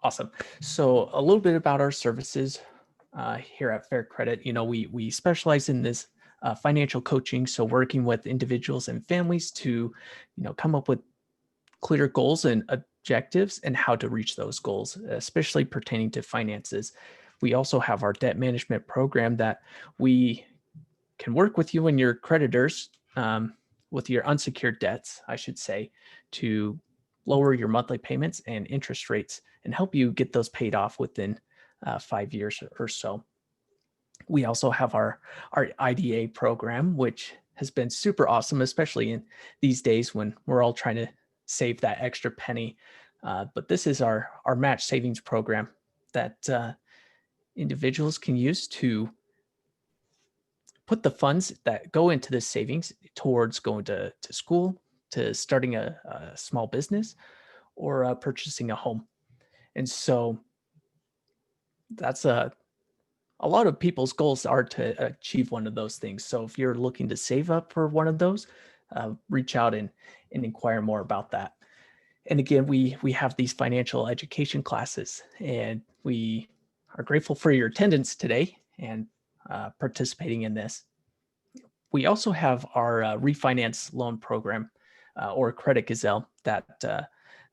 Awesome. So a little bit about our services here at Fair Credit. We specialize in this financial coaching. So working with individuals and families to, come up with clear goals and objectives and how to reach those goals, especially pertaining to finances. We also have our debt management program that we can work with you and your creditors, with your unsecured debts, I should say, to lower your monthly payments and interest rates and help you get those paid off within 5 years or so. We also have our IDA program, which has been super awesome, especially in these days when we're all trying to save that extra penny. But this is our match savings program that individuals can use to put the funds that go into this savings towards going to school, to starting a small business, or purchasing a home. And so that's a lot of people's goals are to achieve one of those things. So if you're looking to save up for one of those, reach out and inquire more about that. And again, we have these financial education classes, and we are grateful for your attendance today and participating in this. We also have our refinance loan program, or Credit Gazelle, that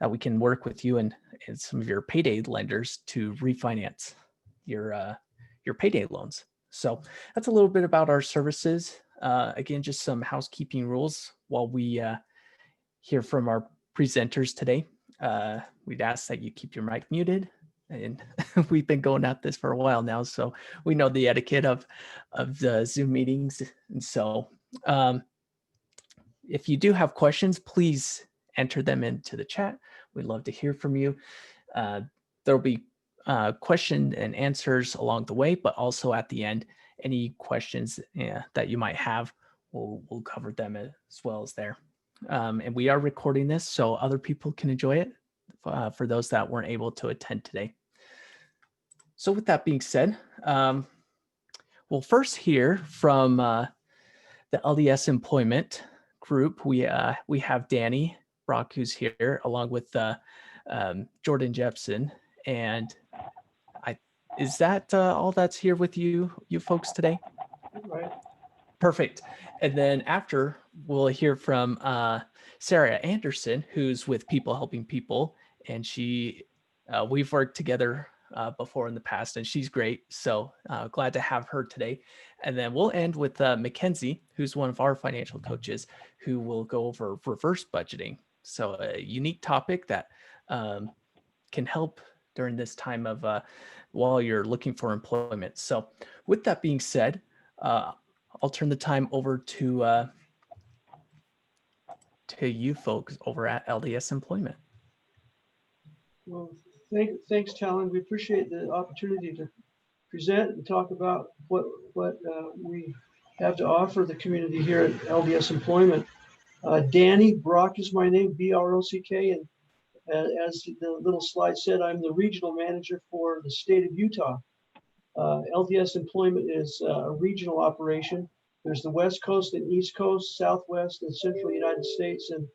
we can work with you and some of your payday lenders to refinance your payday loans. So that's a little bit about our services. Again, just some housekeeping rules while we hear from our presenters today. We'd ask that you keep your mic muted. And we've been going at this for a while now, so we know the etiquette of the Zoom meetings. And so if you do have questions, please enter them into the chat. We'd love to hear from you. There'll be question and answers along the way, but also at the end, any questions that you might have, we'll cover them as well as there. And we are recording this so other people can enjoy it, for those that weren't able to attend today. So with that being said, we'll first hear from the LDS Employment Group. We have Danny Brock, who's here, along with Jordan Jepson. And is that all that's here with you folks today? Right. Perfect. And then after, we'll hear from Sarah Anderson, who's with People Helping People, and we've worked together before in the past, and she's great. So glad to have her today. And then we'll end with Mackenzie, who's one of our financial coaches, who will go over reverse budgeting. So a unique topic that can help during this time of while you're looking for employment. So with that being said, I'll turn the time over to you folks over at LDS Employment. Well, thanks, Talon. We appreciate the opportunity to present and talk about what we have to offer the community here at LDS Employment. Danny Brock is my name, B-R-O-C-K, and as the little slide said, I'm the regional manager for the state of Utah. LDS Employment is a regional operation. There's the West Coast and East Coast, Southwest and Central United States. And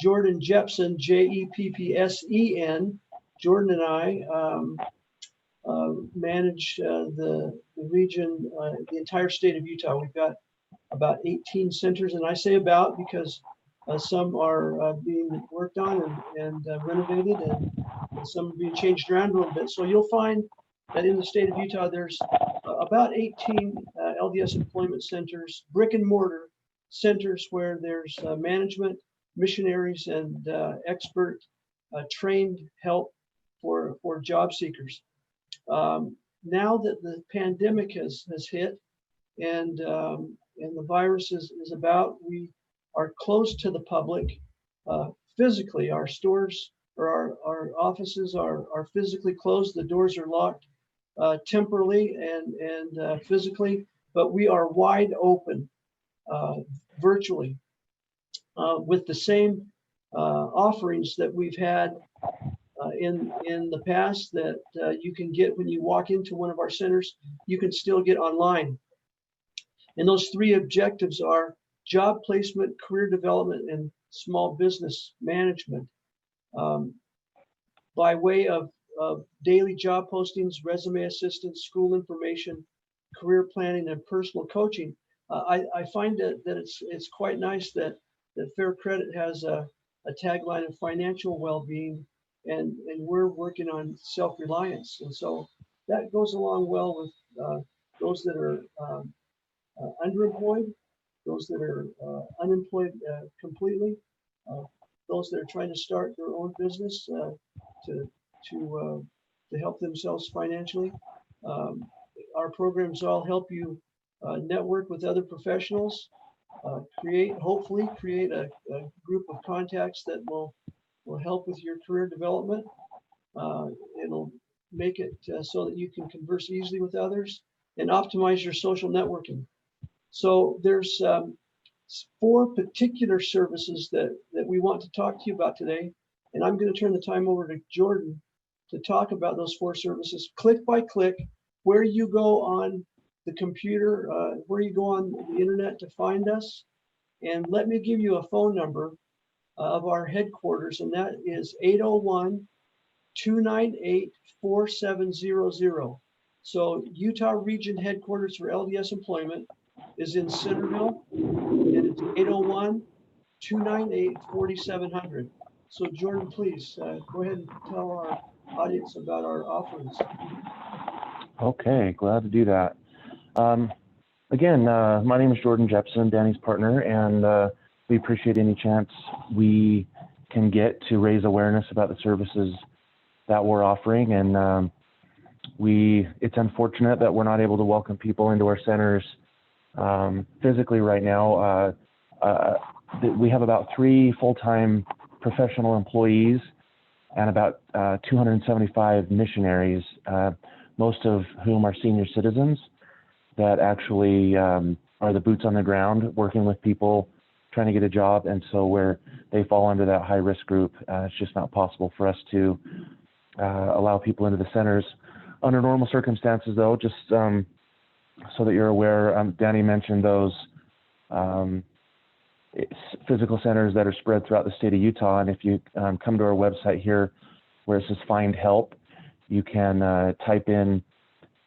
Jordan Jepson, J-E-P-P-S-E-N, Jordan and I manage the region, the entire state of Utah. We've got about 18 centers, and I say about because some are being worked on and renovated, and some are being changed around a little bit. So you'll find that in the state of Utah, there's about 18 LDS employment centers, brick and mortar centers, where there's management, missionaries, and expert trained help for job seekers. Now that the pandemic has hit and the virus is about, we are closed to the public physically. Our stores or our offices are physically closed. The doors are locked temporarily and physically, but we are wide open virtually with the same offerings that we've had in the past that you can get when you walk into one of our centers. You can still get online. And those three objectives are job placement, career development, and small business management. By way of daily job postings, resume assistance, school information, career planning, and personal coaching. I find that it's quite nice that Fair Credit has a tagline of financial well-being, and we're working on self-reliance, and so that goes along well with those that are underemployed, those that are unemployed completely, those that are trying to start their own business to help themselves financially. Our programs all help you network with other professionals, hopefully create a group of contacts that will help with your career development. It'll make it so that you can converse easily with others and optimize your social networking. So there's 4 particular services that we want to talk to you about today. And I'm going to turn the time over to Jordan to talk about those 4 services, click by click, where you go on the computer, where you go on the internet to find us. And let me give you a phone number of our headquarters, and that is 801-298-4700. So Utah Region Headquarters for LDS Employment is in Centerville, and it's 801-298-4700. So Jordan, please go ahead and tell our audience about our offerings. Okay, glad to do that. Again, my name is Jordan Jepson, Danny's partner, and we appreciate any chance we can get to raise awareness about the services that we're offering. And it's unfortunate that we're not able to welcome people into our centers physically right now. We have about 3 full-time professional employees and about 275 missionaries, most of whom are senior citizens that actually are the boots on the ground working with people trying to get a job. And so where they fall under that high-risk group, it's just not possible for us to allow people into the centers. Under normal circumstances, though, just so that you're aware, Danny mentioned those physical centers that are spread throughout the state of Utah. And if you come to our website here where it says Find Help, you can type in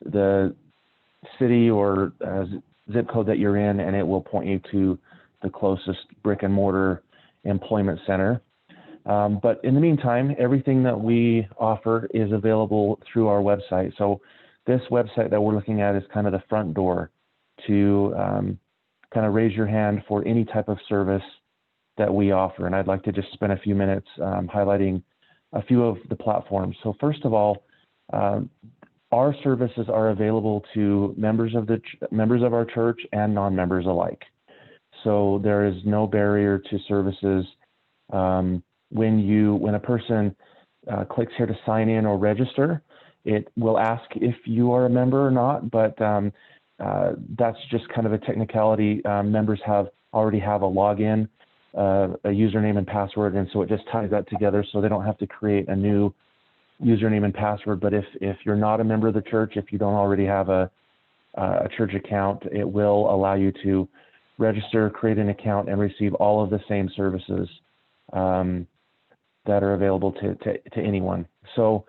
the city or zip code that you're in, and it will point you to the closest brick and mortar employment center. But in the meantime, everything that we offer is available through our website. So this website that we're looking at is kind of the front door to kind of raise your hand for any type of service that we offer. And I'd like to just spend a few minutes highlighting a few of the platforms. So first of all, our services are available to members of our church and non-members alike. So there is no barrier to services. When a person clicks here to sign in or register, it will ask if you are a member or not, but that's just kind of a technicality. Members already have a login, a username and password, and so it just ties that together so they don't have to create a new username and password. But if you're not a member of the church, if you don't already have a church account, it will allow you to register, create an account, and receive all of the same services that are available to anyone. So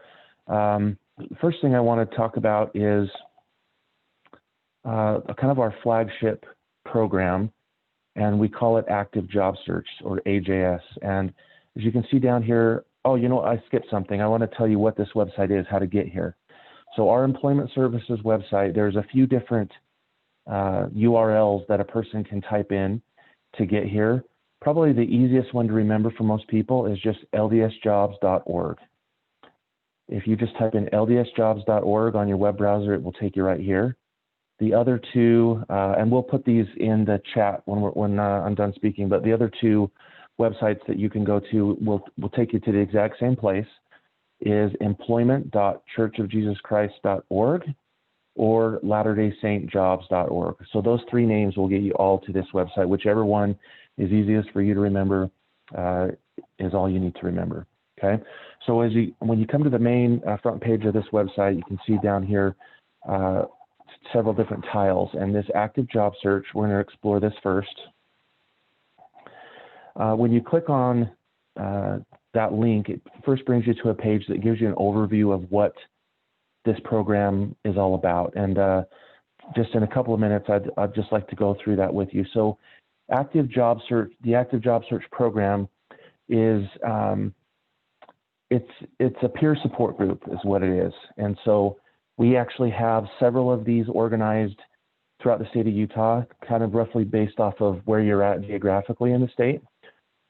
first thing I want to talk about is kind of our flagship program, and we call it Active Job Search, or AJS. And as you can see down here, I skipped something. I want to tell you what this website is, how to get here. So our Employment Services website, there's a few different URLs that a person can type in to get here. Probably the easiest one to remember for most people is just ldsjobs.org. If you just type in ldsjobs.org on your web browser, it will take you right here. The other two, and we'll put these in the chat when I'm done speaking, but the other 2 websites that you can go to will take you to the exact same place, is employment.churchofjesuschrist.org or latterdaysaintjobs.org. So those 3 names will get you all to this website. Whichever one is easiest for you to remember is all you need to remember. Okay. So when you come to the main front page of this website, you can see down here several different tiles, and this Active Job Search, we're going to explore this first. When you click on that link, it first brings you to a page that gives you an overview of what this program is all about. And just in a couple of minutes, I'd just like to go through that with you. So the Active Job Search program is, it's a peer support group is what it is. And so we actually have several of these organized throughout the state of Utah, kind of roughly based off of where you're at geographically in the state.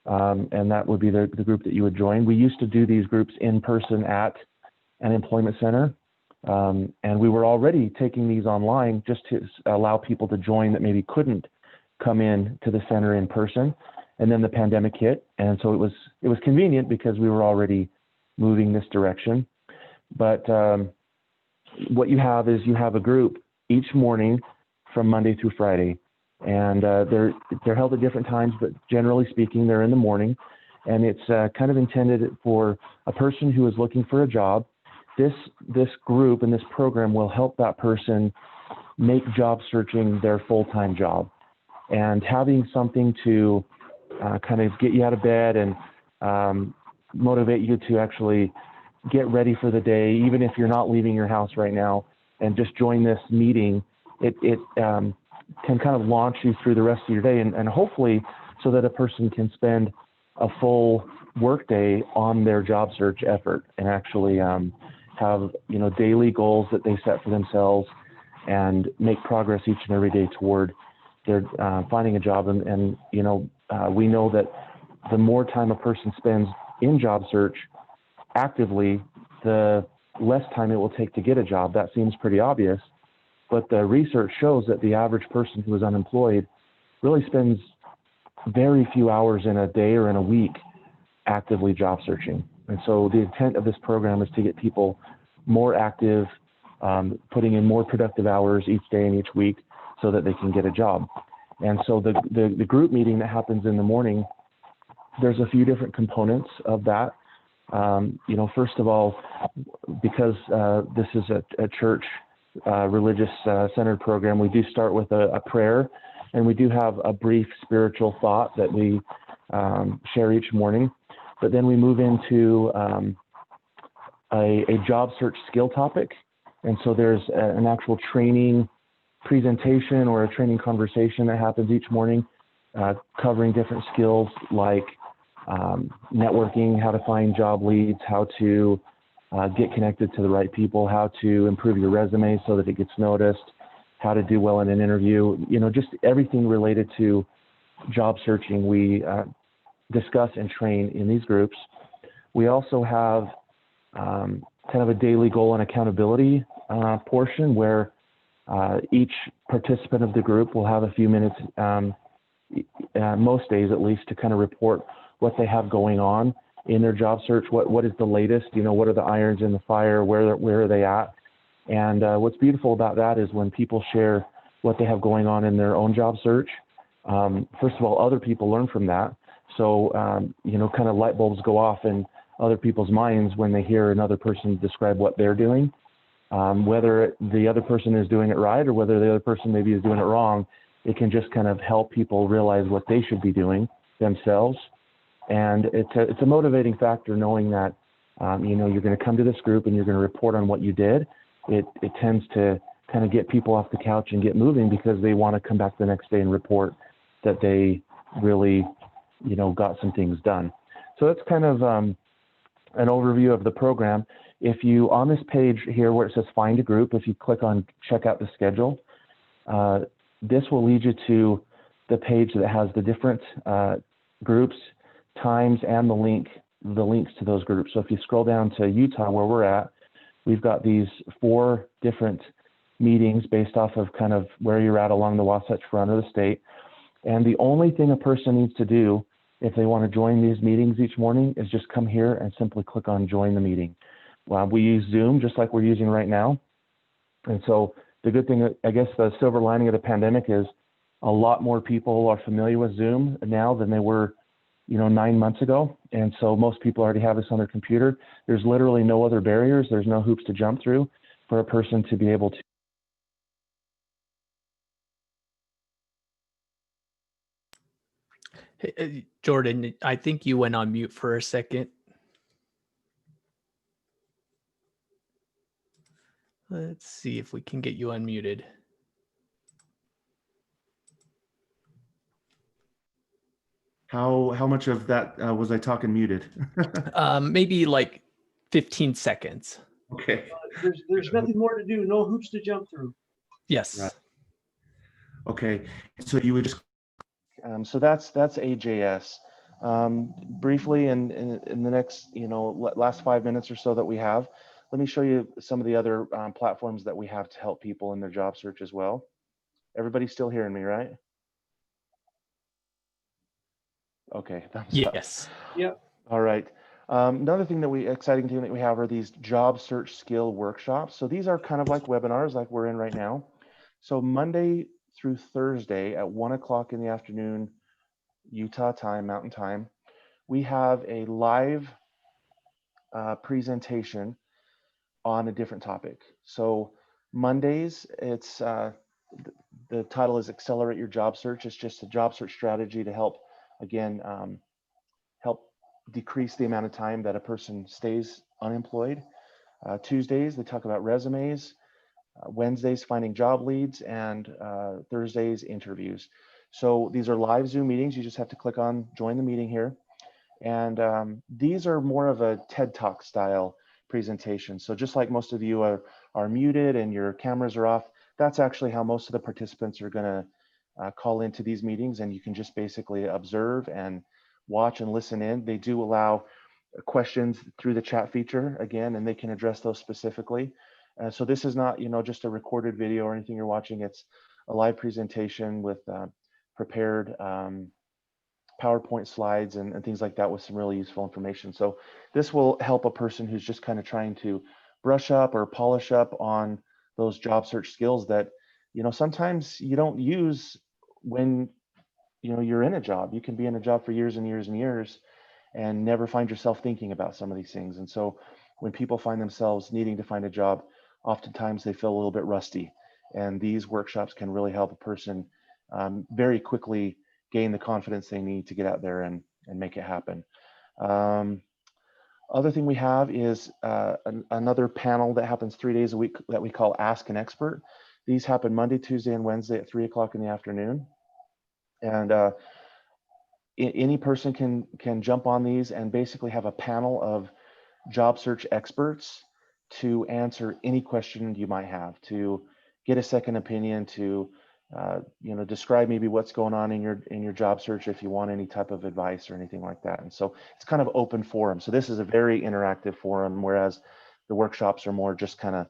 And that would be the group that you would join. We used to do these groups in person at an employment center. And we were already taking these online just to allow people to join that maybe couldn't come in to the center in person. And then the pandemic hit. And so it was convenient because we were already moving this direction. But what you have is you have a group each morning from Monday through Friday. And they're held at different times, but generally speaking, they're in the morning. And it's kind of intended for a person who is looking for a job. This group and this program will help that person make job searching their full-time job. And having something to kind of get you out of bed and motivate you to actually get ready for the day, even if you're not leaving your house right now, and just join this meeting, it can kind of launch you through the rest of your day, and hopefully so that a person can spend a full workday on their job search effort and actually have daily goals that they set for themselves and make progress each and every day toward their finding a job. And we know that the more time a person spends in job search actively, the less time it will take to get a job. That seems pretty obvious, but the research shows that the average person who is unemployed really spends very few hours in a day or in a week actively job searching. And so the intent of this program is to get people more active, putting in more productive hours each day and each week so that they can get a job. And so the group meeting that happens in the morning, there's a few different components of that. First of all, because this is a church religious centered program, we do start with a prayer, and we do have a brief spiritual thought that we share each morning. But then we move into a job search skill topic. And so there's an actual training presentation or a training conversation that happens each morning, covering different skills like networking, how to find job leads, how to get connected to the right people, how to improve your resume so that it gets noticed, how to do well in an interview, just everything related to job searching we discuss and train in these groups. We also have kind of a daily goal and accountability portion where each participant of the group will have a few minutes, most days at least, to kind of report what they have going on in their job search. What is the latest? What are the irons in the fire? Where are they at? And what's beautiful about that is when people share what they have going on in their own job search, first of all, other people learn from that. So, kind of light bulbs go off in other people's minds when they hear another person describe what they're doing. Whether the other person is doing it right or whether the other person maybe is doing it wrong, it can just kind of help people realize what they should be doing themselves. And it's a motivating factor knowing that, you're going to come to this group and you're going to report on what you did. It tends to kind of get people off the couch and get moving because they want to come back the next day and report that they really, got some things done. So that's kind of an overview of the program. If you, on this page here where it says find a group, if you click on check out the schedule, this will lead you to the page that has the different groups, times, and the links to those groups. So if you scroll down to Utah where we're at, we've got these 4 different meetings based off of kind of where you're at along the Wasatch Front of the state. And the only thing a person needs to do if they want to join these meetings each morning is just come here and simply click on join the meeting. We use Zoom just like we're using right now. And so the good thing, I guess the silver lining of the pandemic is a lot more people are familiar with Zoom now than they were 9 months ago. And so most people already have this on their computer. There's literally no other barriers. There's no hoops to jump through for a person to be able to. Hey, Jordan, I think you went on mute for a second. Let's see if we can get you unmuted. How much of that was I talking muted? Maybe like 15 seconds. Okay. There's nothing more to do. No hoops to jump through. Yes. Right. Okay. So you would just So that's AJS. Briefly, in the next last 5 minutes or so that we have, let me show you some of the other platforms that we have to help people in their job search as well. Everybody still hearing me, right? Okay, thumbs up. Yes. Yep. All right. Another exciting thing that we have are these job search skill workshops. So these are kind of like webinars like we're in right now. So Monday through Thursday at 1 o'clock in the afternoon, Utah time, Mountain Time, we have a live presentation on a different topic. So Mondays, it's the title is Accelerate Your Job Search. It's just a job search strategy to help, again, help decrease the amount of time that a person stays unemployed. Tuesdays, they talk about resumes. Wednesdays, finding job leads, and Thursdays, interviews. So these are live Zoom meetings. You just have to click on join the meeting here. And these are more of a TED Talk style presentation. So just like most of you are muted and your cameras are off, that's actually how most of the participants are going to call into these meetings, and you can just basically observe and watch and listen in. They do allow questions through the chat feature again, and they can address those specifically. So this is not, just a recorded video or anything you're watching. It's a live presentation with prepared PowerPoint slides and things like that with some really useful information. So this will help a person who's just kind of trying to brush up or polish up on those job search skills that, sometimes you don't use when, you're in a job. You can be in a job for years and years and years and never find yourself thinking about some of these things. And so when people find themselves needing to find a job, oftentimes they feel a little bit rusty. And these workshops can really help a person very quickly gain the confidence they need to get out there and make it happen. Other thing we have is another panel that happens 3 days a week that we call Ask an Expert. These happen Monday, Tuesday, and Wednesday at 3 o'clock in the afternoon. And any person can jump on these and basically have a panel of job search experts to answer any question you might have, to get a second opinion, to describe maybe what's going on in your job search if you want any type of advice or anything like that. And so it's kind of open forum. So this is a very interactive forum, whereas the workshops are more just kind of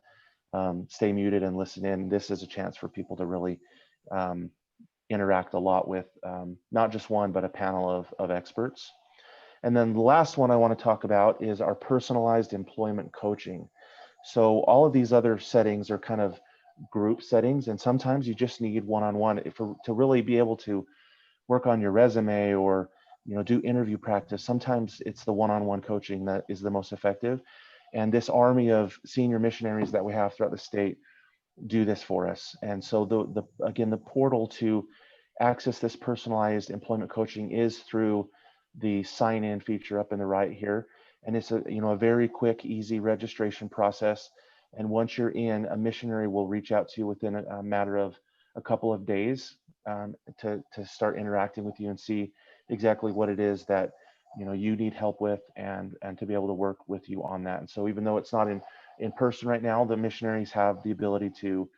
stay muted and listen in. This is a chance for people to really interact a lot with not just one, but a panel of experts. And then the last one I want to talk about is our personalized employment coaching. So all of these other settings are kind of group settings, and sometimes you just need one-on-one to really be able to work on your resume or do interview practice. Sometimes it's the one-on-one coaching that is the most effective. And this army of senior missionaries that we have throughout the state do this for us. And so the portal to access this personalized employment coaching is through the sign in feature up in the right here. And it's a very quick, easy registration process. And once you're in, a missionary will reach out to you within a matter of a couple of days to start interacting with you and see exactly what it is that you need help with, and to be able to work with you on that. And so even though it's not in person right now, the missionaries have the ability to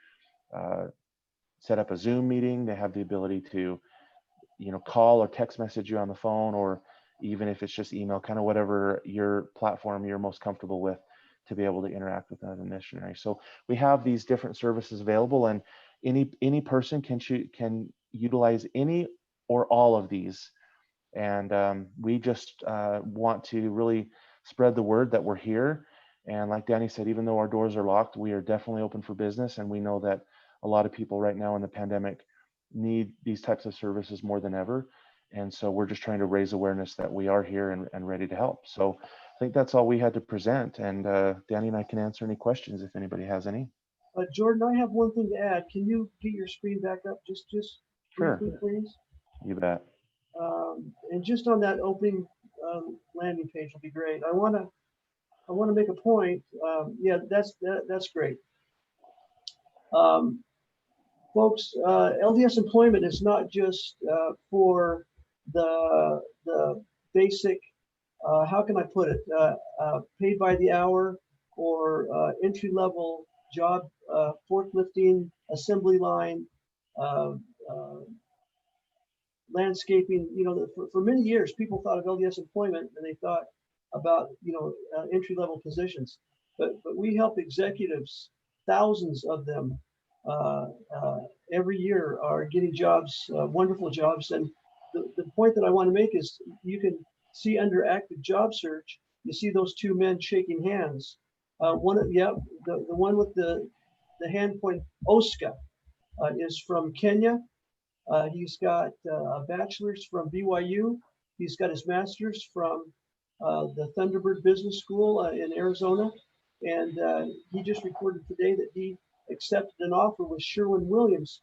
set up a Zoom meeting. They have the ability to call or text message you on the phone, or even if it's just email, kind of whatever your platform you're most comfortable with, to be able to interact with another missionary. So we have these different services available, and any person can utilize any or all of these. And we just want to really spread the word that we're here. And like Danny said, even though our doors are locked, we are definitely open for business. And we know that a lot of people right now in the pandemic need these types of services more than ever. And so we're just trying to raise awareness that we are here and ready to help. So I think that's all we had to present. And Danny and I can answer any questions if anybody has any. Jordan, I have one thing to add. Can you get your screen back up just Sure. briefly, please? You bet. And just on that opening landing page will be great. I want to make a point. Yeah, that's great. Folks, LDS employment is not just for the basic, how can I put it, paid by the hour or entry level job, forklifting, assembly line, uh, uh, landscaping. You know, for many years, people thought of LDS employment and they thought about, entry level positions. But we help executives, thousands of them, uh, uh, every year are getting jobs, wonderful jobs. And the point that I want to make is you can see under active job search, you see those two men shaking hands. The one with the hand point, Oscar, is from Kenya. He's got a bachelor's from BYU. He's got his master's from the Thunderbird Business School in Arizona. And he just reported today that he accepted an offer with Sherwin-Williams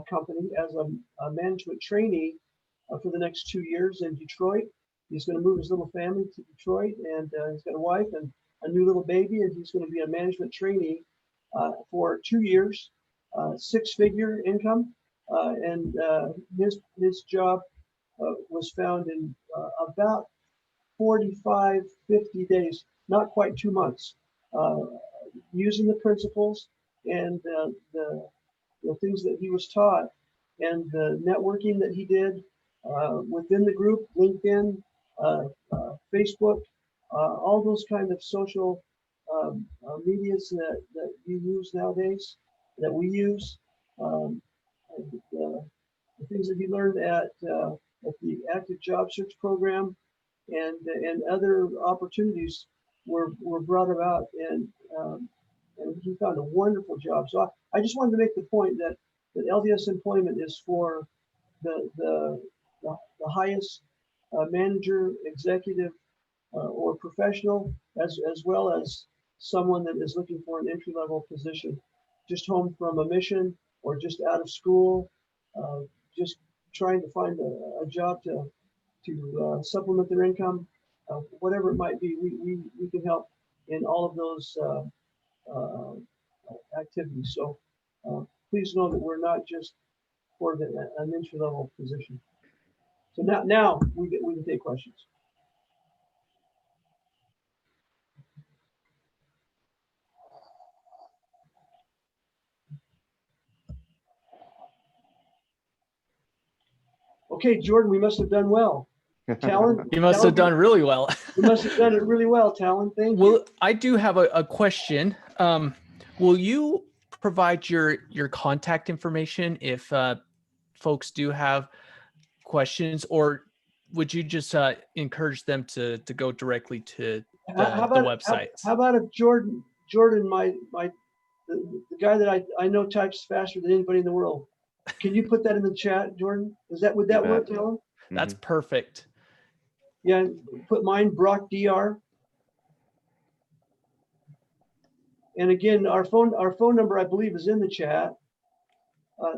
company as a management trainee for the next 2 years in Detroit. He's going to move his little family to Detroit, and he's got a wife and a new little baby, and he's going to be a management trainee for 2 years, six-figure income. And his job was found in about 45, 50 days, not quite 2 months, using the principles and the things that he was taught and the networking that he did within the group, LinkedIn, Facebook, all those kind of social medias that you use nowadays, that we use. The things that he learned at the active job search program and other opportunities were brought about, and he found a wonderful job. So I just wanted to make the point that LDS employment is for the highest manager, executive, or professional, as well as someone that is looking for an entry level position, just home from a mission or just out of school, just trying to find a job to supplement their income, whatever it might be. We can help in all of those activities. So please know that we're not just for an entry level position. So now we can take questions. Okay, Jordan, we must have done well. Talon, You must have done really well. you must have done it really well, Talon. Thank you. Well, I do have a question. Will you provide your contact information if folks do have questions, or would you just encourage them to go directly to the website? How about if Jordan, the guy that I know types faster than anybody in the world. Can you put that in the chat, Jordan? Would that work, Talon? That's perfect. Yeah, put mine, Brock DR. And again, our phone number, I believe, is in the chat.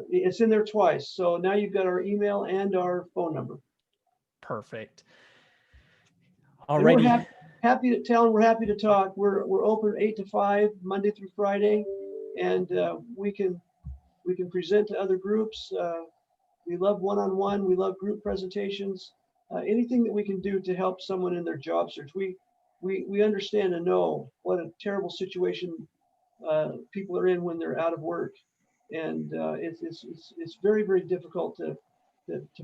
It's in there twice. So now you've got our email and our phone number. Perfect. Alrighty. Alrighty. Happy to tell them we're happy to talk. We're open 8 to 5, Monday through Friday, and we can present to other groups. We love one-on-one. We love group presentations. Anything that we can do to help someone in their job search. We understand and know what a terrible situation people are in when they're out of work, and it's very, very difficult to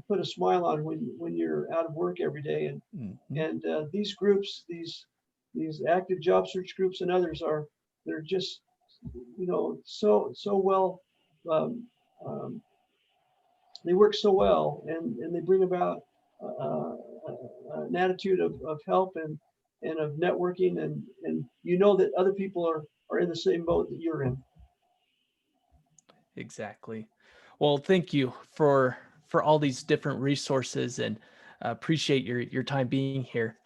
put a smile on when you're out of work every day. And and these groups, these active job search groups and others they're just so well. They work so well, and they bring about an attitude of help and of networking, and that other people are in the same boat that you're in. Exactly. Well, thank you for all these different resources, and appreciate your time being here.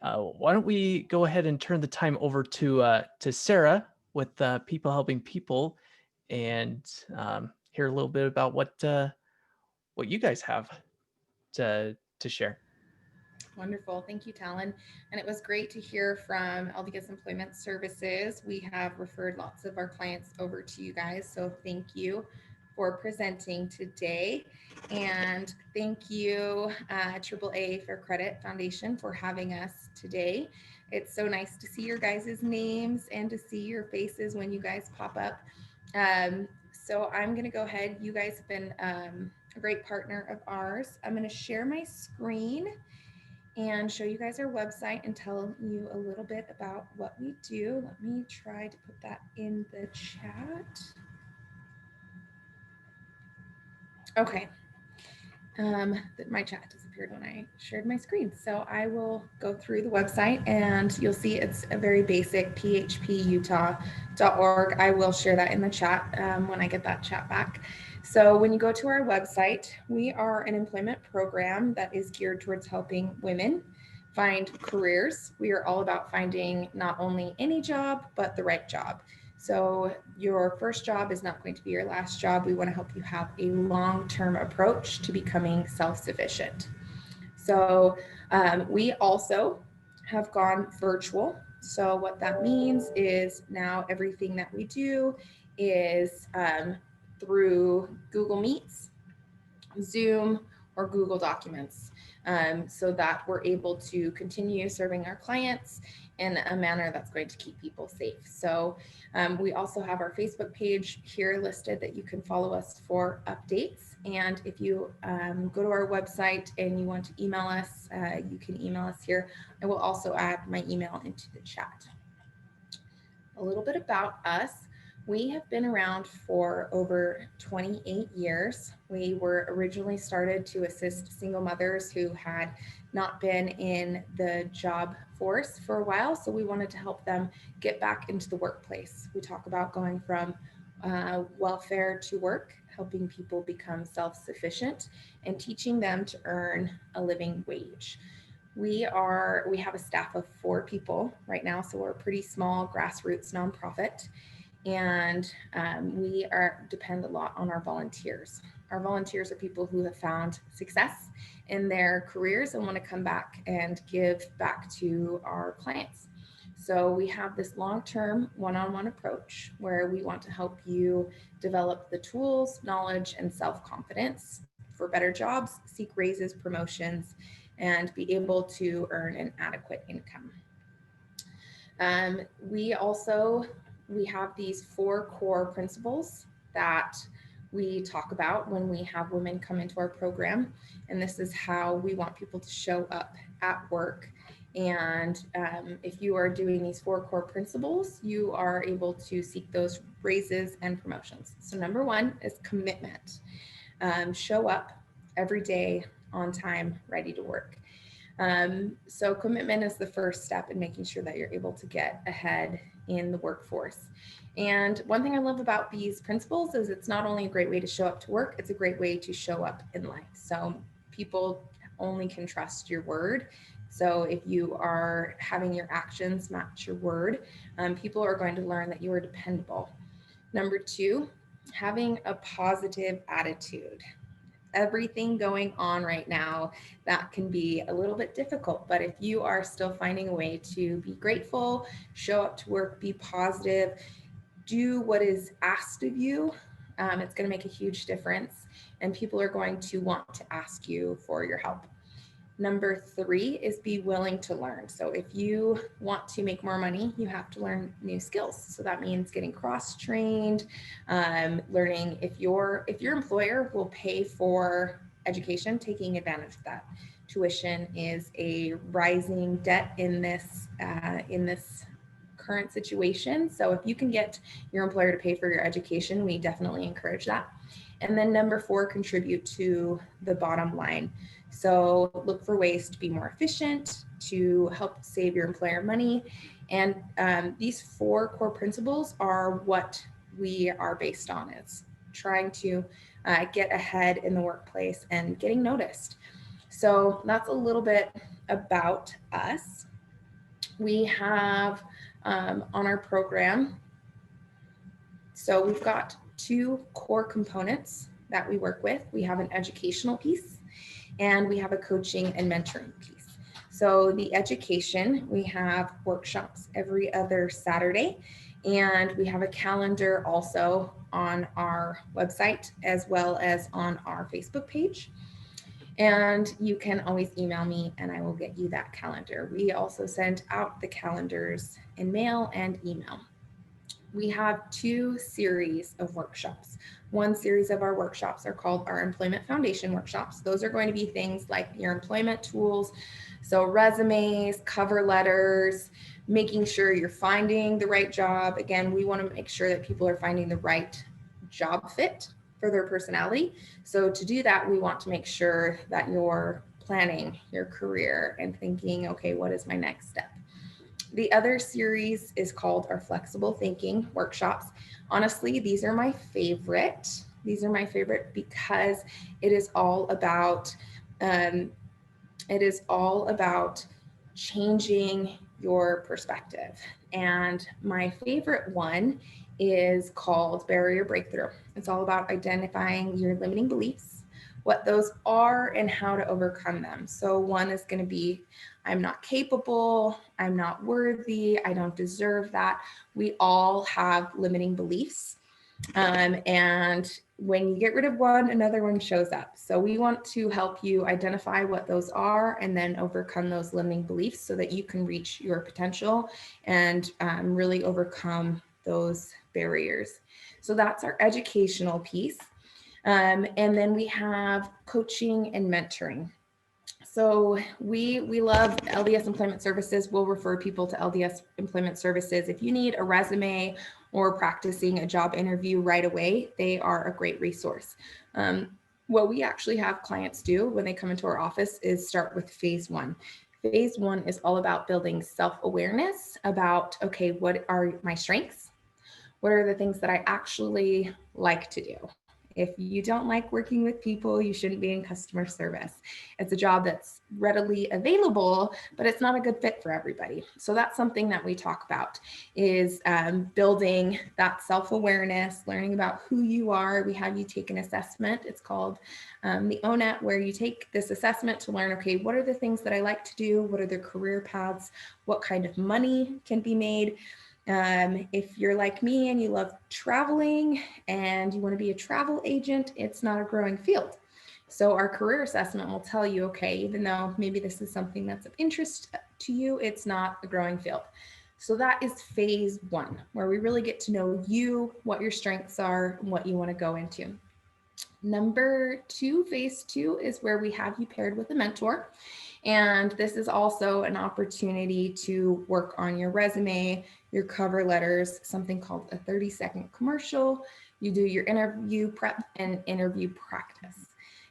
Why don't we go ahead and turn the time over to Sarah with People Helping People, and hear a little bit about what you guys have to share. Wonderful. Thank you, Talon. And it was great to hear from LDS Employment Services. We have referred lots of our clients over to you guys. So thank you for presenting today. And thank you, AAA Fair Credit Foundation, for having us today. It's so nice to see your guys' names and to see your faces when you guys pop up. So I'm going to go ahead. You guys have been a great partner of ours. I'm going to share my screen and show you guys our website and tell you a little bit about what we do. Let me try to put that in the chat. Okay. My chat disappeared when I shared my screen. So I will go through the website and you'll see it's a very basic phputah.org. I will share that in the chat when I get that chat back. So when you go to our website, we are an employment program that is geared towards helping women find careers. We are all about finding not only any job, but the right job. So your first job is not going to be your last job. We want to help you have a long-term approach to becoming self-sufficient. So we also have gone virtual. So what that means is now everything that we do is through Google Meets, Zoom, or Google Documents, so that we're able to continue serving our clients in a manner that's going to keep people safe. So we also have our Facebook page here listed that you can follow us for updates. And if you go to our website and you want to email us, you can email us here. I will also add my email into the chat. A little bit about us. We have been around for over 28 years. We were originally started to assist single mothers who had not been in the job force for a while. So we wanted to help them get back into the workplace. We talk about going from welfare to work, helping people become self-sufficient and teaching them to earn a living wage. We have a staff of 4 people right now. So we're a pretty small grassroots nonprofit. And we depend a lot on our volunteers. Our volunteers are people who have found success in their careers and want to come back and give back to our clients. So we have this long-term one-on-one approach where we want to help you develop the tools, knowledge, and self-confidence for better jobs, seek raises, promotions, and be able to earn an adequate income. We have these 4 core principles that we talk about when we have women come into our program. And this is how we want people to show up at work. And if you are doing these 4 core principles, you are able to seek those raises and promotions. So number 1 is commitment. Show up every day on time, ready to work. So commitment is the first step in making sure that you're able to get ahead in the workforce. And one thing I love about these principles is it's not only a great way to show up to work, it's a great way to show up in life. So people only can trust your word. So if you are having your actions match your word, people are going to learn that you are dependable. Number 2, having a positive attitude. Everything going on right now, that can be a little bit difficult, but if you are still finding a way to be grateful, show up to work, be positive, do what is asked of you, it's going to make a huge difference, and people are going to want to ask you for your help. Number 3 is be willing to learn. So if you want to make more money, you have to learn new skills. So that means getting cross-trained, learning if your employer will pay for education, taking advantage of that. Tuition is a rising debt in this current situation. So if you can get your employer to pay for your education, we definitely encourage that. And then number 4, contribute to the bottom line. So look for ways to be more efficient, to help save your employer money. And these 4 core principles are what we are based on. It's trying to get ahead in the workplace and getting noticed. So that's a little bit about us. We have on our program, so we've got 2 core components that we work with. We have an educational piece and we have a coaching and mentoring piece. So the education, we have workshops every other Saturday, and we have a calendar also on our website as well as on our Facebook page. And you can always email me and I will get you that calendar. We also send out the calendars in mail and email. We have 2 series of workshops. One series of our workshops are called our Employment Foundation workshops. Those are going to be things like your employment tools, so resumes, cover letters, making sure you're finding the right job. Again, we want to make sure that people are finding the right job fit for their personality. So to do that, we want to make sure that you're planning your career and thinking, okay, what is my next step? The other series is called our Flexible Thinking workshops. Honestly, these are my favorite. These are my favorite because it is all about changing your perspective. And my favorite one is called Barrier Breakthrough. It's all about identifying your limiting beliefs, what those are, and how to overcome them. So one is going to be, I'm not capable, I'm not worthy, I don't deserve that. We all have limiting beliefs. And when you get rid of one, another one shows up. So we want to help you identify what those are and then overcome those limiting beliefs so that you can reach your potential and really overcome those barriers. So that's our educational piece. And then we have coaching and mentoring. So we love LDS Employment Services. We'll refer people to LDS Employment Services. If you need a resume or practicing a job interview right away, they are a great resource. What we actually have clients do when they come into our office is start with phase 1. Phase 1 is all about building self-awareness about, okay, what are my strengths? What are the things that I actually like to do? If you don't like working with people, you shouldn't be in customer service. It's a job that's readily available, but it's not a good fit for everybody. So that's something that we talk about is building that self-awareness, learning about who you are. We have you take an assessment. It's called the ONET, where you take this assessment to learn, okay, what are the things that I like to do? What are the career paths? What kind of money can be made? If you're like me and you love traveling and you want to be a travel agent, it's not a growing field. So our career assessment will tell you, okay, even though maybe this is something that's of interest to you, it's not a growing field. So that is phase 1, where we really get to know you, what your strengths are, and what you want to go into. Number 2, phase 2 is where we have you paired with a mentor. And this is also an opportunity to work on your resume, your cover letters, something called a 30-second commercial. You do your interview prep and interview practice.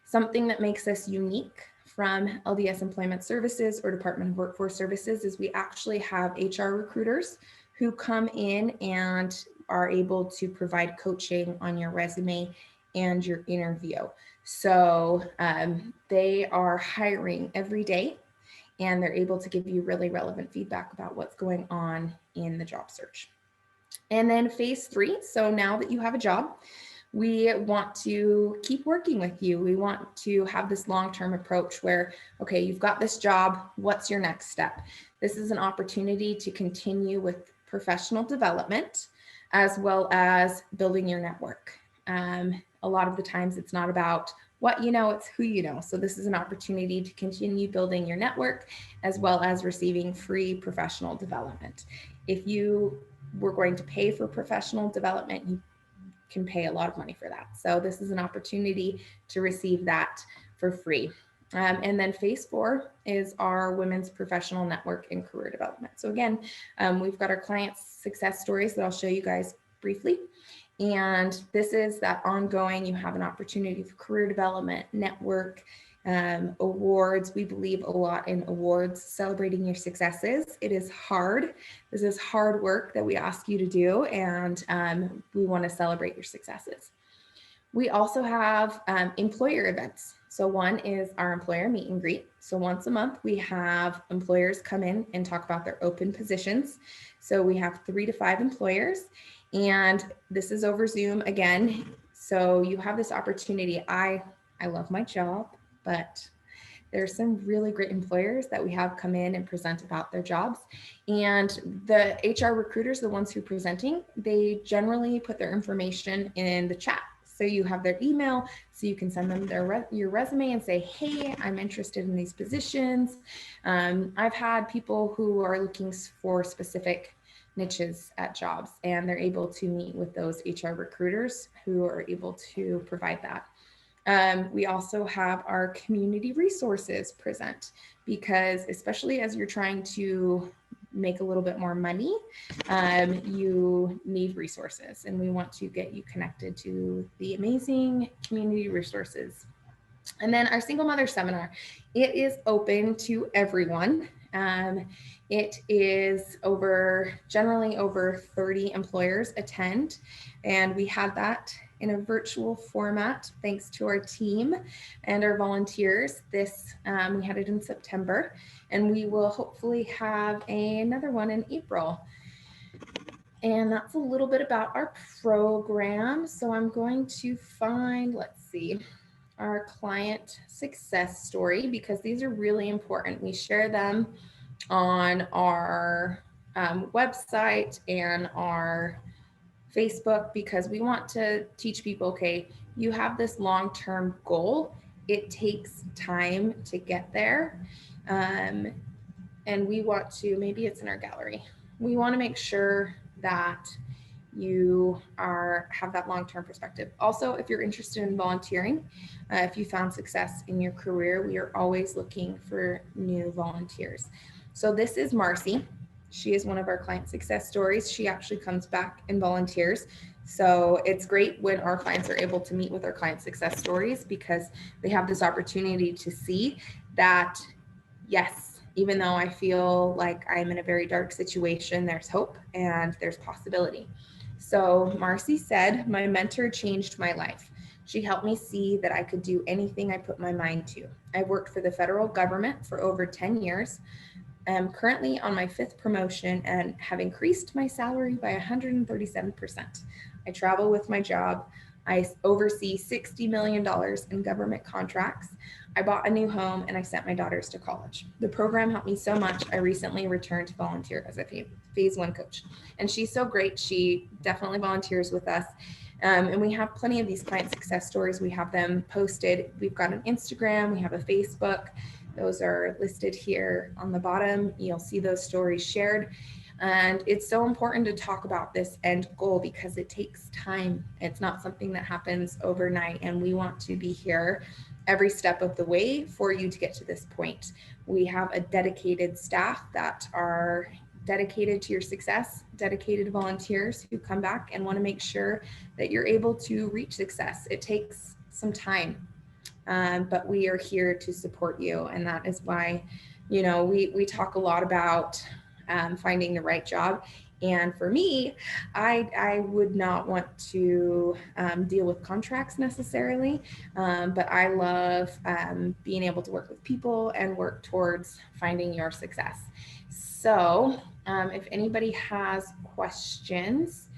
Something that makes us unique from LDS Employment Services or Department of Workforce Services is we actually have HR recruiters who come in and are able to provide coaching on your resume and your interview. So they are hiring every day and they're able to give you really relevant feedback about what's going on in the job search. And then phase 3, so now that you have a job, we want to keep working with you. We want to have this long-term approach where, okay, you've got this job, what's your next step? This is an opportunity to continue with professional development as well as building your network. A lot of the times it's not about what you know, it's who you know. So this is an opportunity to continue building your network as well as receiving free professional development. If you were going to pay for professional development, you can pay a lot of money for that. So this is an opportunity to receive that for free. And then phase 4 is our women's professional network and career development. So again, we've got our clients' success stories that I'll show you guys briefly. And this is that ongoing, you have an opportunity for career development, network, awards. We believe a lot in awards, celebrating your successes. It is hard. This is hard work that we ask you to do, and we want to celebrate your successes. We also have employer events. So one is our employer meet and greet. So once a month, we have employers come in and talk about their open positions. So we have 3 to 5 employers. And this is over Zoom again. So you have this opportunity. I love my job, but There's some really great employers that we have come in and present about their jobs. And the HR recruiters, the ones who are presenting, they generally put their information in the chat. So you have their email, so you can send them your resume and say, hey, I'm interested in these positions. I've had people who are looking for specific niches at jobs, and they're able to meet with those HR recruiters who are able to provide that. We also have our community resources present, because especially as you're trying to make a little bit more money, you need resources, and we want to get you connected to the amazing community resources. And then our single mother seminar, it is open to everyone. It is generally over 30 employers attend, and we had that in a virtual format thanks to our team and our volunteers. We had it in September, and we will hopefully have another one in April. And that's a little bit about our program. So I'm going to find, let's see, our client success story, because these are really important. We share them on our website and our Facebook, because we want to teach people, okay, you have this long-term goal. It takes time to get there. And we want to, maybe it's in our gallery. We want to make sure that you have that long-term perspective. Also, if you're interested in volunteering, if you found success in your career, we are always looking for new volunteers. So this is Marcy. She is one of our client success stories. She actually comes back and volunteers. So it's great when our clients are able to meet with our client success stories, because they have this opportunity to see that, yes, even though I feel like I'm in a very dark situation, there's hope and there's possibility. So Marcy said, my mentor changed my life. She helped me see that I could do anything I put my mind to. I worked for the federal government for over 10 years. I'm currently on my 5th promotion and have increased my salary by 137%. I travel with my job. I oversee $60 million in government contracts. I bought a new home and I sent my daughters to college. The program helped me so much. I recently returned to volunteer as a phase 1 coach. And she's so great. She definitely volunteers with us. And we have plenty of these client success stories. We have them posted. We've got an Instagram, we have a Facebook. Those are listed here on the bottom. You'll see those stories shared. And it's so important to talk about this end goal, because it takes time. It's not something that happens overnight, and we want to be here every step of the way for you to get to this point. We have a dedicated staff that are dedicated to your success, dedicated volunteers who come back and want to make sure that you're able to reach success. It takes some time. But we are here to support you. And that is why, we talk a lot about finding the right job. And for me, I would not want to deal with contracts necessarily, but I love being able to work with people and work towards finding your success. So if anybody has questions,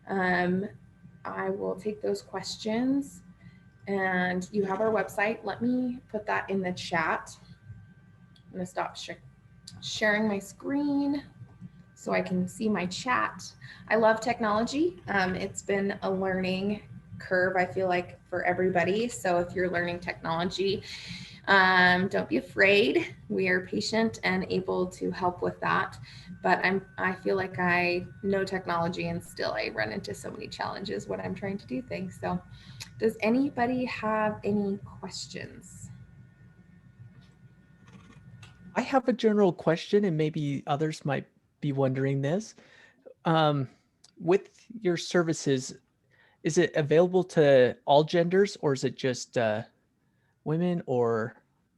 I will take those questions. And you have our website. Let me put that in the chat. I'm going to stop sharing my screen so I can see my chat. I love technology. It's been a learning curve, I feel like, for everybody. So if you're learning technology, don't be afraid. We are patient and able to help with that. But I feel like I know technology, and still I run into so many challenges when I'm trying to do things. So does anybody have any questions? I have a general question, and maybe others might be wondering this. With your services, is it available to all genders, or is it just women, or?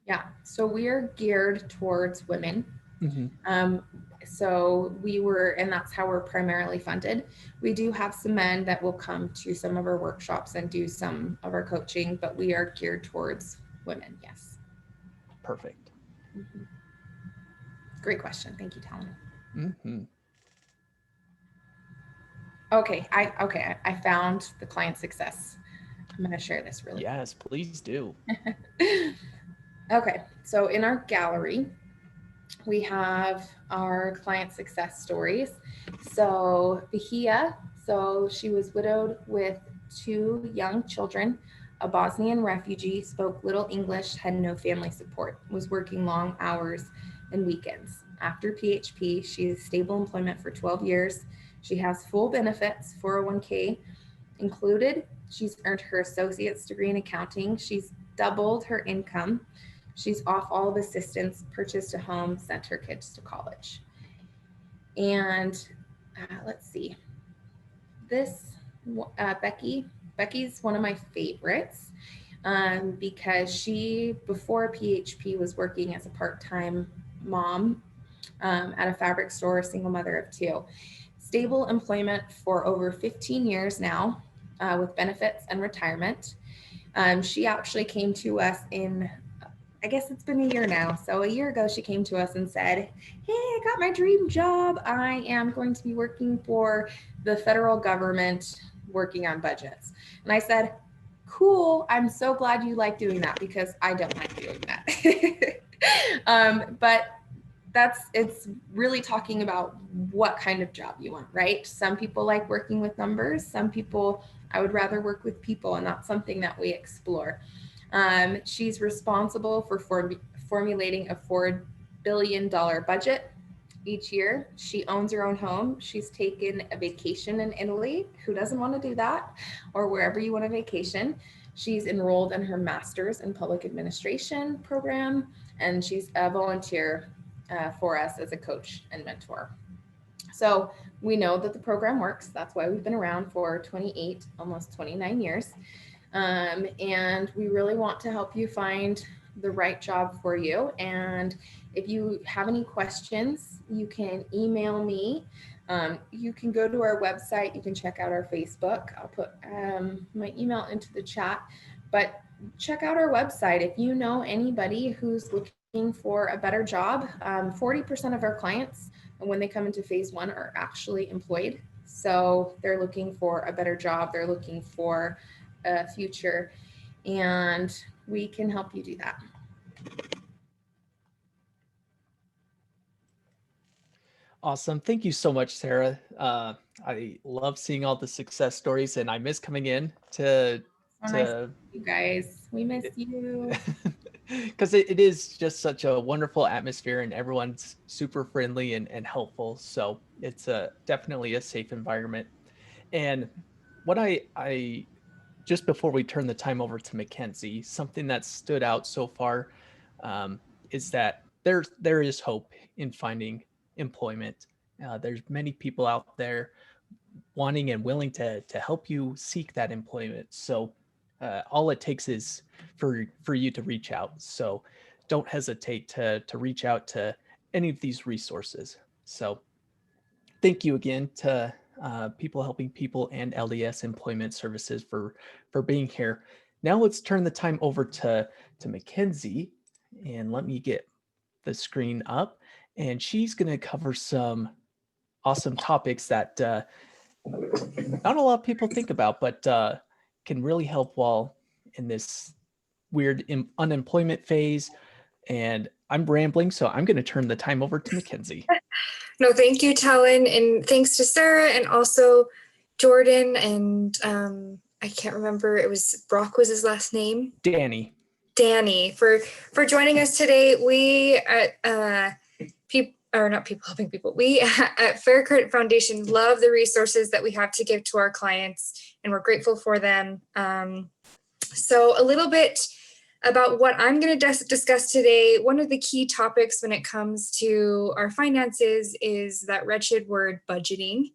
Yeah, so we are geared towards women. Mm-hmm. And that's how we're primarily funded. We do have some men that will come to some of our workshops and do some of our coaching, but we are geared towards women. Yes. Perfect. Mm-hmm. Great question. Thank you, Talon. Mm-hmm. Okay, I found the client success. I'm going to share this really. Yes, please do. Okay, so in our gallery, we have our client success stories. So Bahia, so she was widowed with 2 young children, a Bosnian refugee, spoke little English, had no family support, was working long hours and weekends. After PHP, she has stable employment for 12 years. She has full benefits, 401k included. She's earned her associate's degree in accounting. She's doubled her income. She's off all of assistance, purchased a home, sent her kids to college. And let's see, this Becky's one of my favorites because she, before PHP, was working as a part-time mom at a fabric store, a single mother of 2. Stable employment for over 15 years now with benefits and retirement. She actually came to us in, I guess it's been a year now. So a year ago, she came to us and said, hey, I got my dream job. I am going to be working for the federal government, working on budgets. And I said, cool. I'm so glad you like doing that because I don't like doing that. But it's really talking about what kind of job you want, right? Some people like working with numbers. Some people, I would rather work with people, and that's something that we explore. She's responsible for formulating a $4 billion budget each year. She owns her own home. She's taken a vacation in Italy. Who doesn't want to do that? Or wherever you want a vacation. She's enrolled in her master's in public administration program, and she's a volunteer for us as a coach and mentor. So we know that the program works. That's why we've been around for 28, almost 29 years. And we really want to help you find the right job for you. And if you have any questions, you can email me. You can go to our website. You can check out our Facebook. I'll put my email into the chat, but check out our website. If you know anybody who's looking for a better job, 40% of our clients, when they come into phase 1, are actually employed. So they're looking for a better job. They're looking for a future, and we can help you do that. Awesome. Thank you so much, Sarah. I love seeing all the success stories, and I miss coming in to Nice you guys. We miss you. because it is just such a wonderful atmosphere, and everyone's super friendly and helpful. So it's definitely a safe environment. And what I just before we turn the time over to Mackenzie, something that stood out so far is that there is hope in finding employment. There's many people out there wanting and willing to help you seek that employment. So all it takes is for you to reach out. So don't hesitate to reach out to any of these resources. So thank you again to People Helping People and LDS Employment Services for being here. Now let's turn the time over to Mackenzie, and let me get the screen up, and she's going to cover some awesome topics that not a lot of people think about, but can really help while in this weird unemployment phase. And I'm rambling, so I'm going to turn the time over to Mackenzie. No, thank you, Talon, and thanks to Sarah and also Jordan and I can't remember, it was Brock was his last name. Danny for joining us today. We at not People Helping People, we at Fair Credit Foundation love the resources that we have to give to our clients, and we're grateful for them. So a little bit about what I'm going to discuss today. One of the key topics when it comes to our finances is that wretched word budgeting.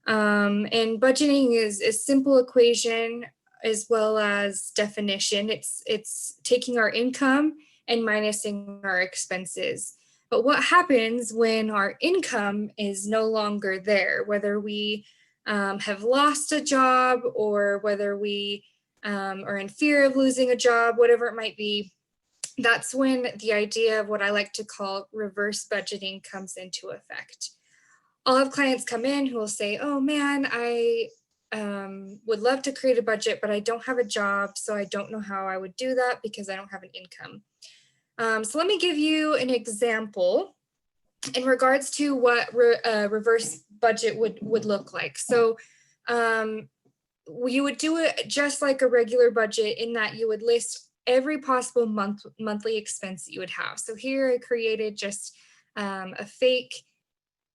And budgeting is a simple equation as well as definition. It's taking our income and minusing our expenses. But what happens when our income is no longer there, whether we have lost a job or whether we are in fear of losing a job, whatever it might be, that's when the idea of what I like to call reverse budgeting comes into effect. I'll have clients come in who will say, oh man, I would love to create a budget, but I don't have a job, so I don't know how I would do that because I don't have an income. So let me give you an example in regards to what reverse budget would look like. So you would do it just like a regular budget in that you would list every possible monthly expense that you would have. So here I created just a fake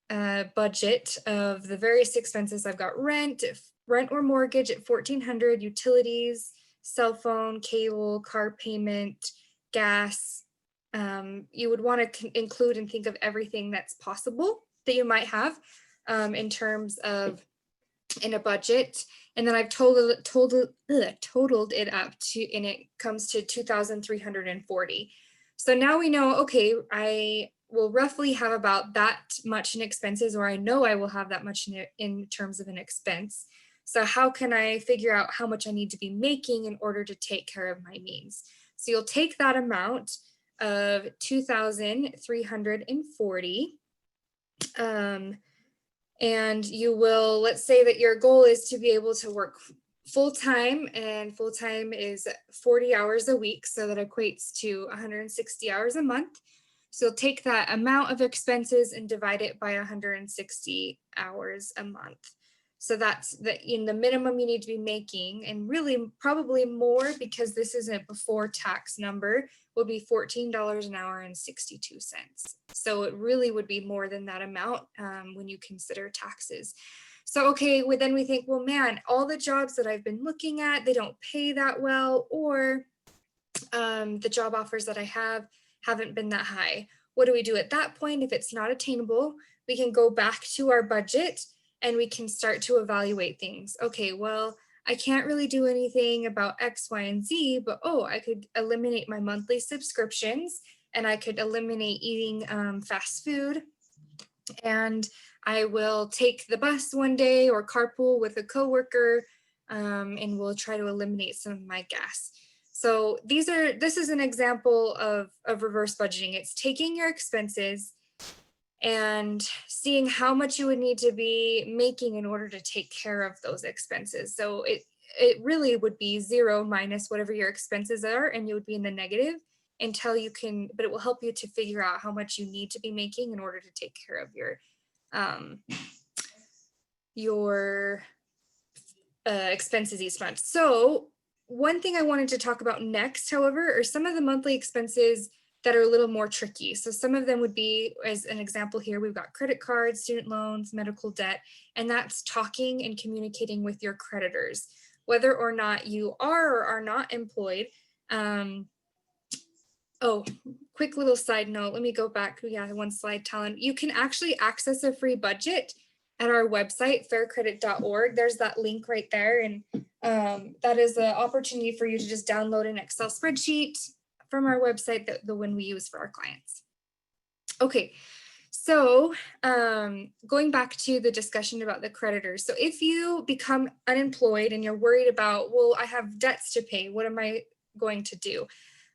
budget of the various expenses. I've got rent or mortgage at $1,400, utilities, cell phone, cable, car payment, gas. You would want to include and think of everything that's possible that you might have in terms of in a budget. And then I've totaled it up to, and it comes to 2,340. So now we know, okay, I will roughly have about that much in expenses, or I know I will have that much in terms of an expense. So how can I figure out how much I need to be making in order to take care of my needs? So you'll take that amount of 2,340, and you will, let's say that your goal is to be able to work full-time, and full-time is 40 hours a week. So that equates to 160 hours a month. So you'll take that amount of expenses and divide it by 160 hours a month. So that's in the minimum you need to be making, and really probably more, because this is a before tax number, will be $14 an hour and 62 cents. So it really would be more than that amount when you consider taxes. So, okay, well, then we think, well, man, all the jobs that I've been looking at, they don't pay that well, or the job offers that I have haven't been that high. What do we do at that point? If it's not attainable, we can go back to our budget and we can start to evaluate things. Okay, well, I can't really do anything about X, Y, and Z, but I could eliminate my monthly subscriptions, and I could eliminate eating fast food, and I will take the bus one day or carpool with a coworker, and we'll try to eliminate some of my gas. So this is an example of reverse budgeting. It's taking your expenses and seeing how much you would need to be making in order to take care of those expenses. So it really would be zero minus whatever your expenses are, and you would be in the negative until you can, but it will help you to figure out how much you need to be making in order to take care of your expenses each month. So one thing I wanted to talk about next, however, are some of the monthly expenses that are a little more tricky. So some of them would be, as an example here, we've got credit cards, student loans, medical debt, and that's talking and communicating with your creditors, whether or not you are or are not employed. Quick little side note, let me go back. Yeah, one slide, Talon. You can actually access a free budget at our website, faircredit.org. There's that link right there. And that is an opportunity for you to just download an Excel spreadsheet from our website, the one we use for our clients. Okay, so going back to the discussion about the creditors. So if you become unemployed and you're worried about, well, I have debts to pay, what am I going to do?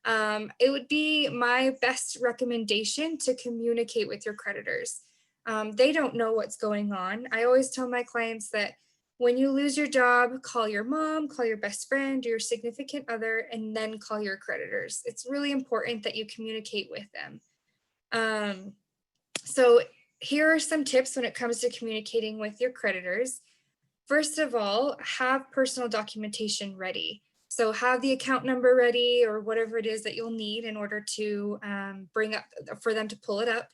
It would be my best recommendation to communicate with your creditors. They don't know what's going on. I always tell my clients that when you lose your job, call your mom, call your best friend, or your significant other, and then call your creditors. It's really important that you communicate with them. So here are some tips when it comes to communicating with your creditors. First of all, have personal documentation ready. So have the account number ready, or whatever it is that you'll need in order to bring up for them to pull it up.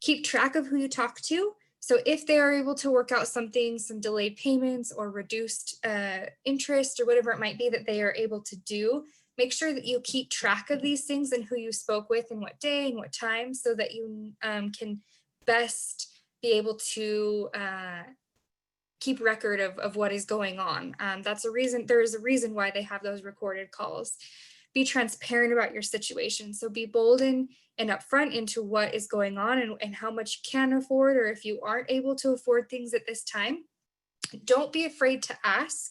Keep track of who you talk to. So if they are able to work out something, some delayed payments or reduced interest or whatever it might be that they are able to do, make sure that you keep track of these things and who you spoke with and what day and what time, so that you can best be able to keep record of what is going on. That's a reason, there is a reason why they have those recorded calls. Be transparent about your situation. So be bold and upfront into what is going on and how much you can afford, or if you aren't able to afford things at this time. Don't be afraid to ask,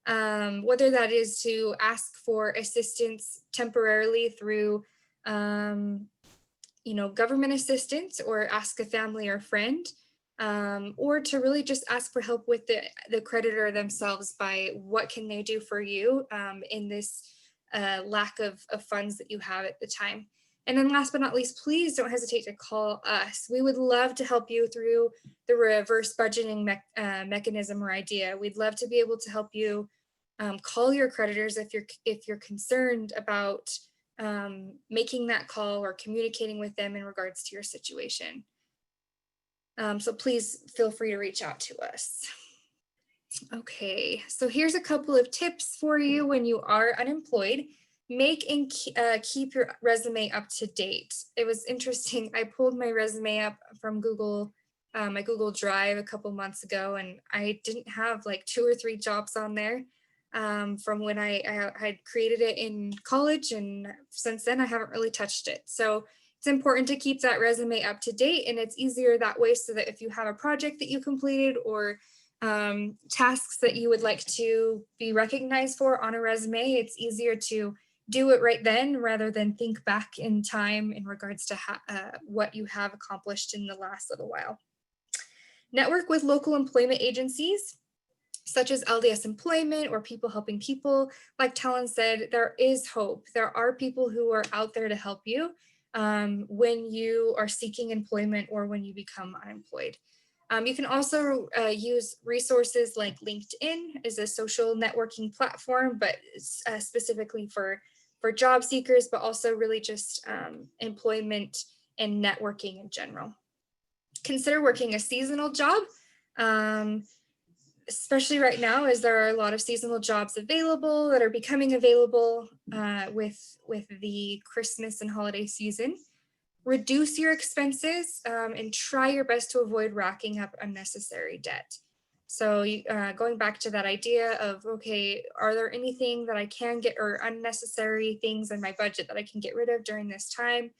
whether that is to ask for assistance temporarily through government assistance, or ask a family or friend, or to really just ask for help with the creditor themselves by what can they do for you in this lack of funds that you have at the time. And then last but not least, please don't hesitate to call us. We would love to help you through the reverse budgeting mechanism or idea. We'd love to be able to help you call your creditors if you're concerned about making that call or communicating with them in regards to your situation. So please feel free to reach out to us. Okay, so here's a couple of tips for you when you are unemployed. Make and keep your resume up to date. It was interesting. I pulled my resume up from Google, my Google Drive a couple months ago, and I didn't have like 2 or 3 jobs on there from when I had created it in college, and since then I haven't really touched it. So it's important to keep that resume up to date, and it's easier that way so that if you have a project that you completed or tasks that you would like to be recognized for on a resume, it's easier to do it right then rather than think back in time in regards to what you have accomplished in the last little while. Network with local employment agencies such as LDS Employment or People Helping People. Like Talon said, there is hope. There are people who are out there to help you when you are seeking employment or when you become unemployed. You can also use resources like LinkedIn is a social networking platform, but specifically for job seekers, but also really just employment and networking in general. Consider working a seasonal job, especially right now as there are a lot of seasonal jobs available that are becoming available with the Christmas and holiday season. Reduce your expenses and try your best to avoid racking up unnecessary debt. So going back to that idea of, okay, are there anything that I can get or unnecessary things in my budget that I can get rid of during this time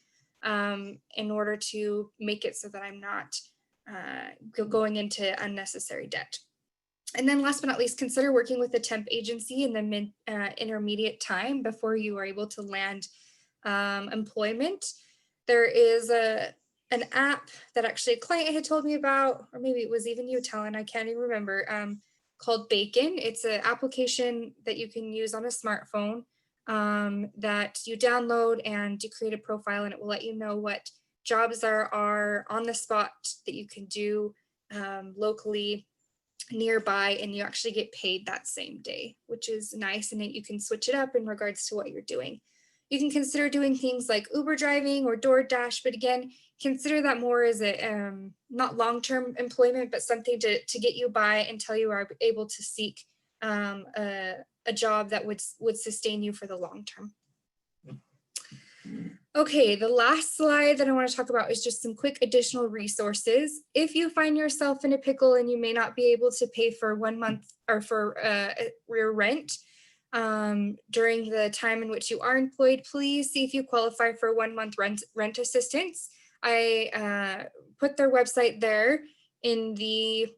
in order to make it so that I'm not going into unnecessary debt. And then last but not least, consider working with a temp agency in the intermediate time before you are able to land employment. There is an app that actually a client had told me about, or maybe it was even you, Talon, I can't even remember, called Bacon. It's an application that you can use on a smartphone that you download and you create a profile, and it will let you know what jobs are on the spot that you can do locally nearby, and you actually get paid that same day, which is nice. And then you can switch it up in regards to what you're doing. You can consider doing things like Uber driving or DoorDash, but again, consider that more as a not long-term employment, but something to get you by until you are able to seek a job that would sustain you for the long term. Okay, the last slide that I want to talk about is just some quick additional resources. If you find yourself in a pickle and you may not be able to pay for 1 month or for your rent during the time in which you are employed, please see if you qualify for 1 month rent assistance. I put their website there in the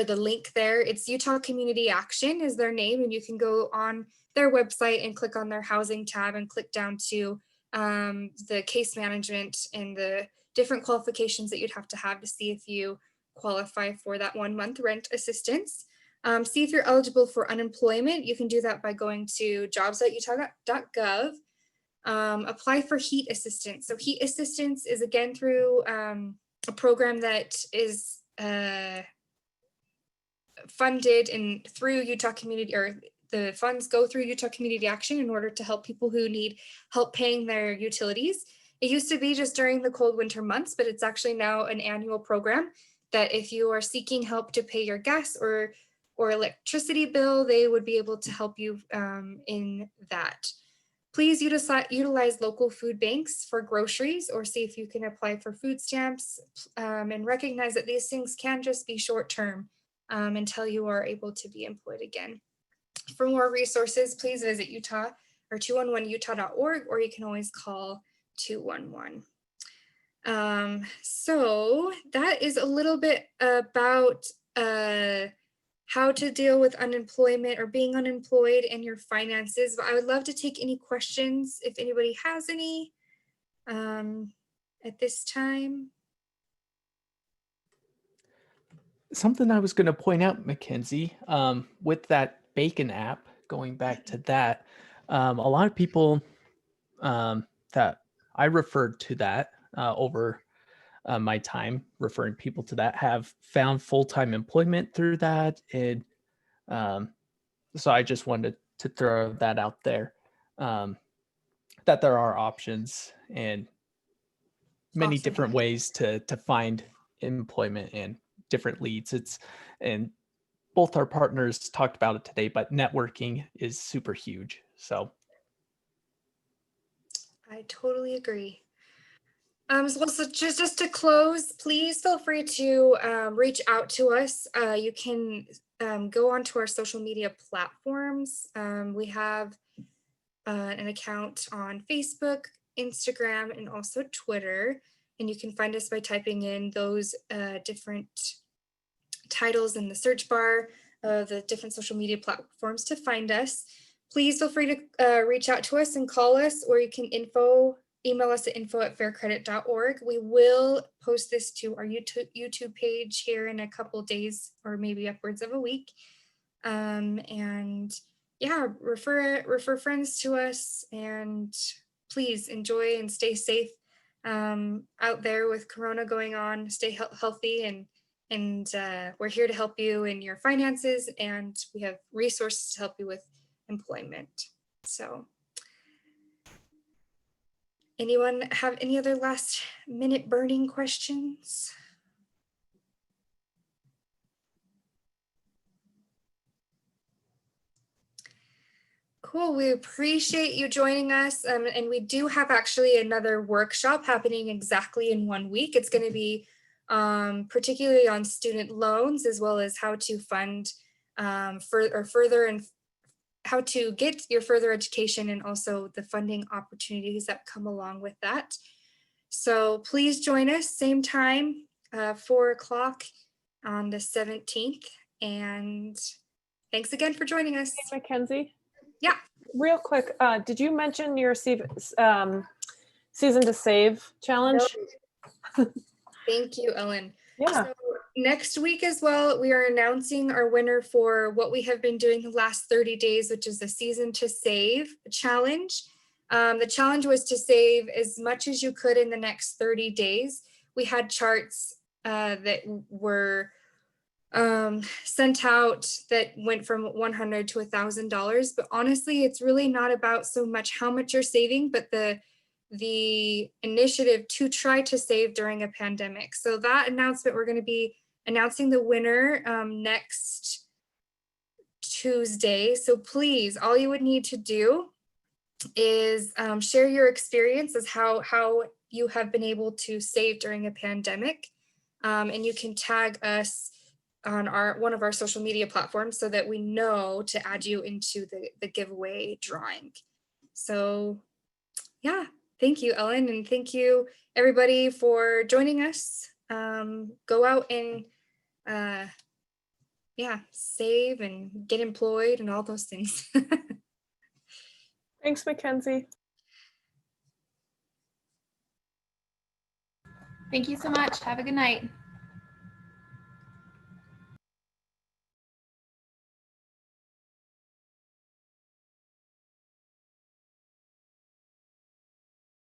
link there. It's Utah Community Action is their name, and you can go on their website and click on their housing tab and click down to the case management and the different qualifications that you'd have to see if you qualify for that 1 month rent assistance. See if you're eligible for unemployment. You can do that by going to jobs.utah.gov. Apply for heat assistance. So heat assistance is again through a program that is funded and through Utah Community, or the funds go through Utah Community Action in order to help people who need help paying their utilities. It used to be just during the cold winter months, but it's actually now an annual program that if you are seeking help to pay your gas or electricity bill, they would be able to help you in that. Please utilize local food banks for groceries, or see if you can apply for food stamps, and recognize that these things can just be short term until you are able to be employed again. For more resources, please visit Utah or 211utah.org, or you can always call 211. So that is a little bit about how to deal with unemployment or being unemployed and your finances. But I would love to take any questions if anybody has any at this time. Something I was going to point out, Mackenzie, with that Bacon app, going back to that, a lot of people that I referred to that over my time, referring people to that, have found full-time employment through that. And so I just wanted to throw that out there, that there are options and many Awesome. different ways to find employment and different leads. And both our partners talked about it today, but networking is super huge. So I totally agree. So just to close, please feel free to reach out to us. You can go onto our social media platforms. We have an account on Facebook, Instagram, and also Twitter. And you can find us by typing in those different titles in the search bar of the different social media platforms to find us. Please feel free to reach out to us and call us, or you can email us at info@faircredit.org. We will post this to our YouTube page here in a couple days, or maybe upwards of a week. And yeah, refer friends to us, and please enjoy and stay safe out there with Corona going on. Stay healthy, and we're here to help you in your finances, and we have resources to help you with employment. So anyone have any other last minute burning questions? Cool, we appreciate you joining us. And we do have actually another workshop happening exactly in 1 week. It's going to be particularly on student loans, as well as how to fund further and how to get your further education, and also the funding opportunities that come along with that. So please join us, same time, 4 o'clock on the 17th. And thanks again for joining us. Hey, Mackenzie. Yeah. Real quick, did you mention your season to save challenge? No. Thank you, Ellen. Yeah. So next week as well, we are announcing our winner for what we have been doing the last 30 days, which is the Season to Save challenge. The challenge was to save as much as you could in the next 30 days. We had charts that were sent out that went from $100 to $1,000, but honestly, it's really not about so much how much you're saving, but the initiative to try to save during a pandemic. So that announcement, we're going to be announcing the winner next Tuesday. So please, all you would need to do is share your experience as how you have been able to save during a pandemic, and you can tag us on one of our social media platforms so that we know to add you into the giveaway drawing. So yeah, thank you, Ellen, and thank you everybody for joining us. Go out and save and get employed and all those things. Thanks, Mackenzie. Thank you so much. Have a good night.